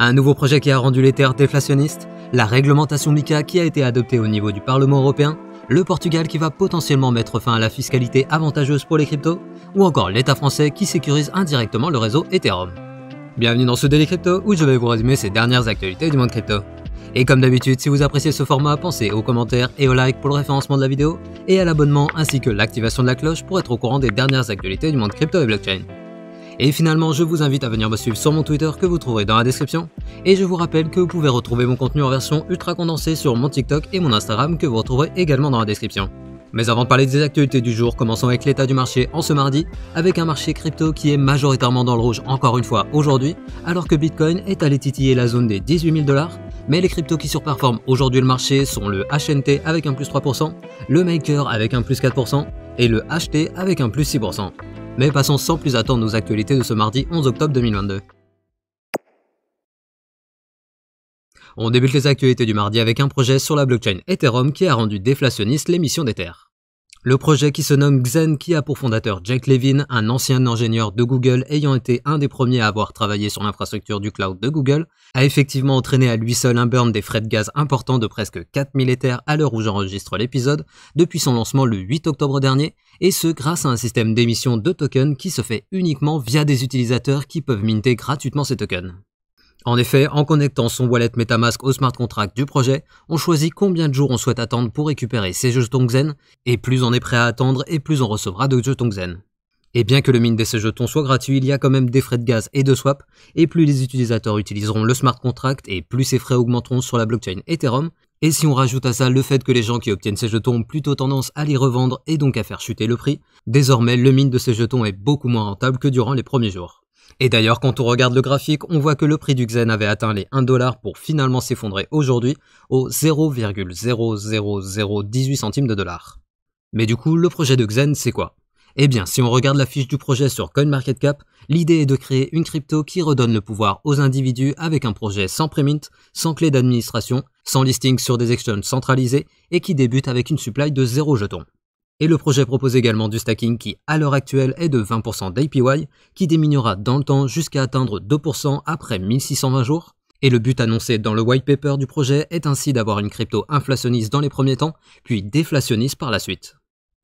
Un nouveau projet qui a rendu l'Ether déflationniste, la réglementation MiCA qui a été adoptée au niveau du Parlement européen, le Portugal qui va potentiellement mettre fin à la fiscalité avantageuse pour les cryptos, ou encore l'État français qui sécurise indirectement le réseau Ethereum. Bienvenue dans ce Daily Crypto où je vais vous résumer ces dernières actualités du monde crypto. Et comme d'habitude, si vous appréciez ce format, pensez aux commentaires et au like pour le référencement de la vidéo, et à l'abonnement ainsi que l'activation de la cloche pour être au courant des dernières actualités du monde crypto et blockchain. Et finalement, je vous invite à venir me suivre sur mon Twitter que vous trouverez dans la description, et je vous rappelle que vous pouvez retrouver mon contenu en version ultra condensée sur mon TikTok et mon Instagram que vous retrouverez également dans la description. Mais avant de parler des actualités du jour, commençons avec l'état du marché en ce mardi, avec un marché crypto qui est majoritairement dans le rouge encore une fois aujourd'hui, alors que Bitcoin est allé titiller la zone des 18 000 $, mais les cryptos qui surperforment aujourd'hui le marché sont le HNT avec un plus 3%, le Maker avec un plus 4% et le HT avec un plus 6%. Mais passons sans plus attendre aux actualités de ce mardi 11 octobre 2022. On débute les actualités du mardi avec un projet sur la blockchain Ethereum qui a rendu déflationniste l'émission d'Ether. Le projet qui se nomme Xen, qui a pour fondateur Jake Levin, un ancien ingénieur de Google ayant été un des premiers à avoir travaillé sur l'infrastructure du cloud de Google, a effectivement entraîné à lui seul un burn des frais de gaz important de presque 4000 Ethers à l'heure où j'enregistre l'épisode, depuis son lancement le 8 octobre dernier, et ce grâce à un système d'émission de tokens qui se fait uniquement via des utilisateurs qui peuvent minter gratuitement ces tokens. En effet, en connectant son wallet MetaMask au smart contract du projet, on choisit combien de jours on souhaite attendre pour récupérer ses jetons Xen, et plus on est prêt à attendre et plus on recevra de jetons Xen. Et bien que le mine de ces jetons soit gratuit, il y a quand même des frais de gaz et de swap, et plus les utilisateurs utiliseront le smart contract et plus ces frais augmenteront sur la blockchain Ethereum, et si on rajoute à ça le fait que les gens qui obtiennent ces jetons ont plutôt tendance à les revendre et donc à faire chuter le prix, désormais le mine de ces jetons est beaucoup moins rentable que durant les premiers jours. Et d'ailleurs, quand on regarde le graphique, on voit que le prix du Xen avait atteint les 1 $ pour finalement s'effondrer aujourd'hui au 0,00018 centimes de dollar. Mais du coup, le projet de Xen, c'est quoi? Eh bien, si on regarde la fiche du projet sur CoinMarketCap, l'idée est de créer une crypto qui redonne le pouvoir aux individus avec un projet sans prémint, sans clé d'administration, sans listing sur des exchanges centralisés et qui débute avec une supply de 0 jetons. Et le projet propose également du stacking qui, à l'heure actuelle, est de 20% d'APY, qui diminuera dans le temps jusqu'à atteindre 2% après 1620 jours. Et le but annoncé dans le white paper du projet est ainsi d'avoir une crypto inflationniste dans les premiers temps, puis déflationniste par la suite.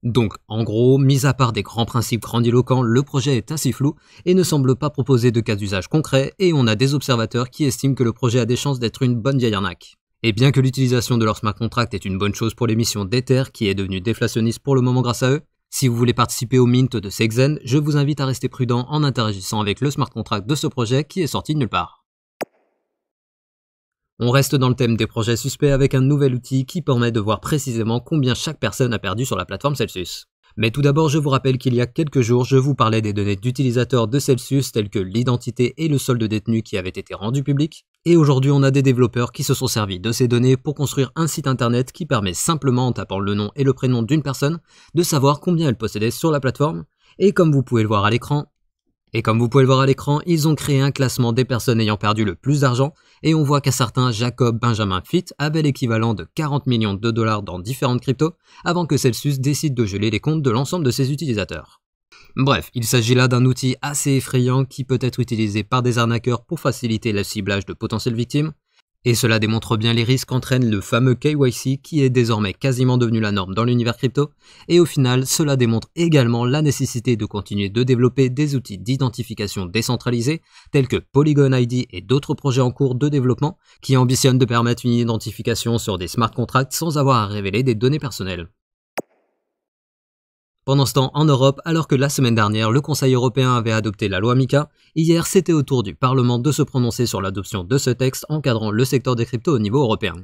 Donc, en gros, mis à part des grands principes grandiloquents, le projet est assez flou et ne semble pas proposer de cas d'usage concret, et on a des observateurs qui estiment que le projet a des chances d'être une bonne vieille arnaque. Et bien que l'utilisation de leur smart contract est une bonne chose pour l'émission d'Ether qui est devenue déflationniste pour le moment grâce à eux, si vous voulez participer au mint de ces Xen, je vous invite à rester prudent en interagissant avec le smart contract de ce projet qui est sorti de nulle part. On reste dans le thème des projets suspects avec un nouvel outil qui permet de voir précisément combien chaque personne a perdu sur la plateforme Celsius. Mais tout d'abord, je vous rappelle qu'il y a quelques jours, je vous parlais des données d'utilisateurs de Celsius telles que l'identité et le solde détenu qui avaient été rendus publics. Et aujourd'hui, on a des développeurs qui se sont servis de ces données pour construire un site internet qui permet simplement en tapant le nom et le prénom d'une personne de savoir combien elle possédait sur la plateforme. Et comme vous pouvez le voir à l'écran, ils ont créé un classement des personnes ayant perdu le plus d'argent, et on voit qu'à certains, Jacob Benjamin Fitt avait l'équivalent de 40 millions de dollars dans différentes cryptos, avant que Celsius décide de geler les comptes de l'ensemble de ses utilisateurs. Bref, il s'agit là d'un outil assez effrayant qui peut être utilisé par des arnaqueurs pour faciliter le ciblage de potentielles victimes, et cela démontre bien les risques qu'entraîne le fameux KYC qui est désormais quasiment devenu la norme dans l'univers crypto, et au final, cela démontre également la nécessité de continuer de développer des outils d'identification décentralisés tels que Polygon ID et d'autres projets en cours de développement qui ambitionnent de permettre une identification sur des smart contracts sans avoir à révéler des données personnelles. Pendant ce temps, en Europe, alors que la semaine dernière, le Conseil européen avait adopté la loi MiCA, hier c'était au tour du Parlement de se prononcer sur l'adoption de ce texte encadrant le secteur des cryptos au niveau européen.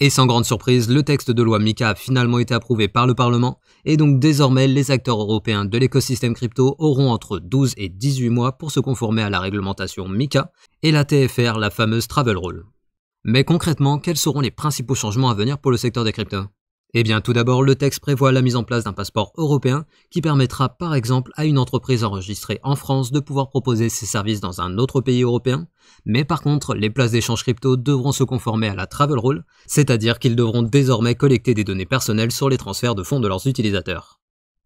Et sans grande surprise, le texte de loi MiCA a finalement été approuvé par le Parlement, et donc désormais les acteurs européens de l'écosystème crypto auront entre 12 et 18 mois pour se conformer à la réglementation MiCA et la TFR, la fameuse Travel Rule. Mais concrètement, quels seront les principaux changements à venir pour le secteur des cryptos ? Eh bien, tout d'abord, le texte prévoit la mise en place d'un passeport européen qui permettra par exemple à une entreprise enregistrée en France de pouvoir proposer ses services dans un autre pays européen, mais par contre, les places d'échange crypto devront se conformer à la Travel Rule, c'est-à-dire qu'ils devront désormais collecter des données personnelles sur les transferts de fonds de leurs utilisateurs.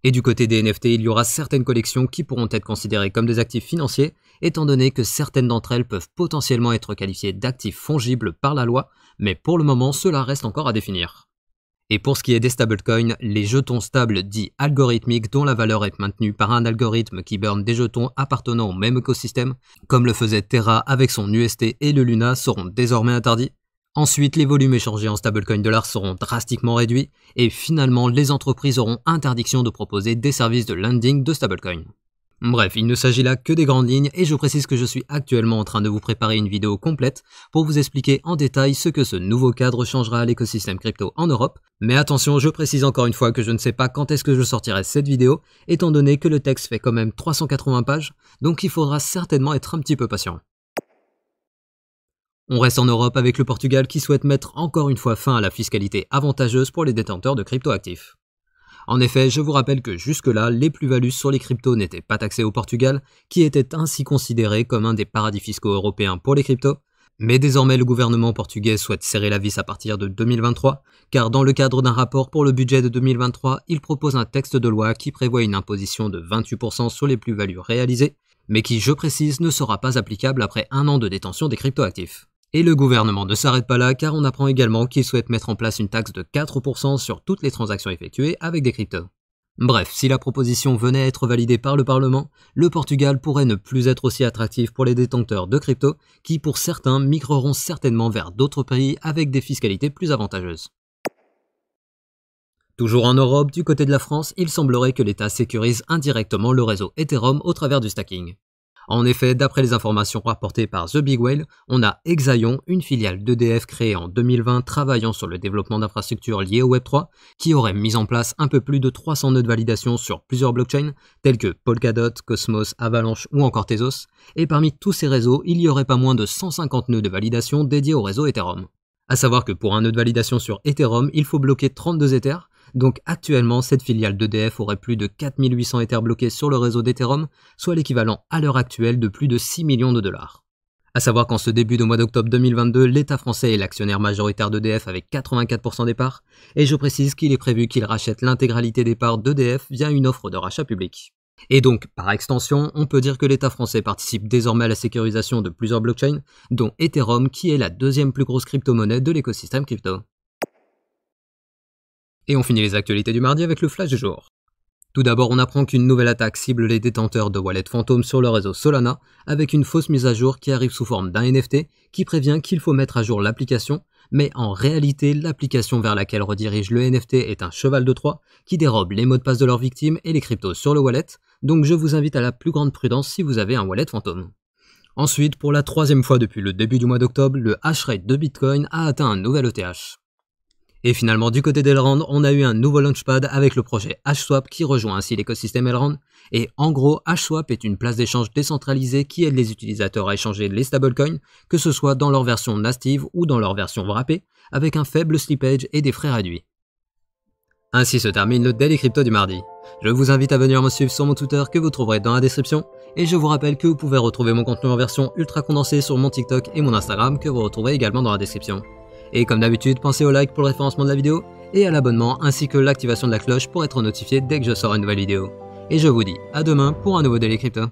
Et du côté des NFT, il y aura certaines collections qui pourront être considérées comme des actifs financiers, étant donné que certaines d'entre elles peuvent potentiellement être qualifiées d'actifs fongibles par la loi, mais pour le moment, cela reste encore à définir. Et pour ce qui est des stablecoins, les jetons stables dits algorithmiques dont la valeur est maintenue par un algorithme qui burn des jetons appartenant au même écosystème, comme le faisait Terra avec son UST et le Luna, seront désormais interdits. Ensuite, les volumes échangés en stablecoin dollars seront drastiquement réduits, et finalement, les entreprises auront interdiction de proposer des services de lending de stablecoin. Bref, il ne s'agit là que des grandes lignes, et je précise que je suis actuellement en train de vous préparer une vidéo complète pour vous expliquer en détail ce que ce nouveau cadre changera à l'écosystème crypto en Europe. Mais attention, je précise encore une fois que je ne sais pas quand est-ce que je sortirai cette vidéo, étant donné que le texte fait quand même 380 pages, donc il faudra certainement être un petit peu patient. On reste en Europe avec le Portugal qui souhaite mettre encore une fois fin à la fiscalité avantageuse pour les détenteurs de cryptoactifs. En effet, je vous rappelle que jusque-là, les plus-values sur les cryptos n'étaient pas taxées au Portugal, qui était ainsi considéré comme un des paradis fiscaux européens pour les cryptos. Mais désormais, le gouvernement portugais souhaite serrer la vis à partir de 2023, car dans le cadre d'un rapport pour le budget de 2023, il propose un texte de loi qui prévoit une imposition de 28% sur les plus-values réalisées, mais qui, je précise, ne sera pas applicable après un an de détention des cryptoactifs. Et le gouvernement ne s'arrête pas là car on apprend également qu'il souhaite mettre en place une taxe de 4% sur toutes les transactions effectuées avec des cryptos. Bref, si la proposition venait à être validée par le Parlement, le Portugal pourrait ne plus être aussi attractif pour les détenteurs de cryptos qui pour certains migreront certainement vers d'autres pays avec des fiscalités plus avantageuses. Toujours en Europe, du côté de la France, il semblerait que l'État sécurise indirectement le réseau Ethereum au travers du stacking. En effet, d'après les informations rapportées par The Big Whale, on a Exaion, une filiale d'EDF créée en 2020 travaillant sur le développement d'infrastructures liées au Web3, qui aurait mis en place un peu plus de 300 nœuds de validation sur plusieurs blockchains, tels que Polkadot, Cosmos, Avalanche ou encore Tezos, et parmi tous ces réseaux, il y aurait pas moins de 150 nœuds de validation dédiés au réseau Ethereum. A savoir que pour un nœud de validation sur Ethereum, il faut bloquer 32 Ethers, donc actuellement cette filiale d'EDF aurait plus de 4800 Ethers bloqués sur le réseau d'Ethereum, soit l'équivalent à l'heure actuelle de plus de 6 millions de dollars. A savoir qu'en ce début de mois d'octobre 2022, l'État français est l'actionnaire majoritaire d'EDF avec 84% des parts, et je précise qu'il est prévu qu'il rachète l'intégralité des parts d'EDF via une offre de rachat public. Et donc, par extension, on peut dire que l'État français participe désormais à la sécurisation de plusieurs blockchains, dont Ethereum qui est la deuxième plus grosse crypto-monnaie de l'écosystème crypto. Et on finit les actualités du mardi avec le flash du jour. Tout d'abord, on apprend qu'une nouvelle attaque cible les détenteurs de wallets fantômes sur le réseau Solana, avec une fausse mise à jour qui arrive sous forme d'un NFT qui prévient qu'il faut mettre à jour l'application, mais en réalité, l'application vers laquelle redirige le NFT est un cheval de Troie qui dérobe les mots de passe de leurs victimes et les cryptos sur le wallet, donc je vous invite à la plus grande prudence si vous avez un wallet fantôme. Ensuite, pour la troisième fois depuis le début du mois d'octobre, le hash rate de Bitcoin a atteint un nouvel ETH. Et finalement, du côté d'Elrond, on a eu un nouveau launchpad avec le projet HSwap qui rejoint ainsi l'écosystème Elrond. Et en gros, HSwap est une place d'échange décentralisée qui aide les utilisateurs à échanger les stablecoins, que ce soit dans leur version native ou dans leur version wrappée, avec un faible slippage et des frais réduits. Ainsi se termine le Daily Crypto du mardi. Je vous invite à venir me suivre sur mon Twitter que vous trouverez dans la description, et je vous rappelle que vous pouvez retrouver mon contenu en version ultra condensée sur mon TikTok et mon Instagram que vous retrouverez également dans la description. Et comme d'habitude, pensez au like pour le référencement de la vidéo et à l'abonnement ainsi que l'activation de la cloche pour être notifié dès que je sors une nouvelle vidéo. Et je vous dis à demain pour un nouveau Daily Crypto.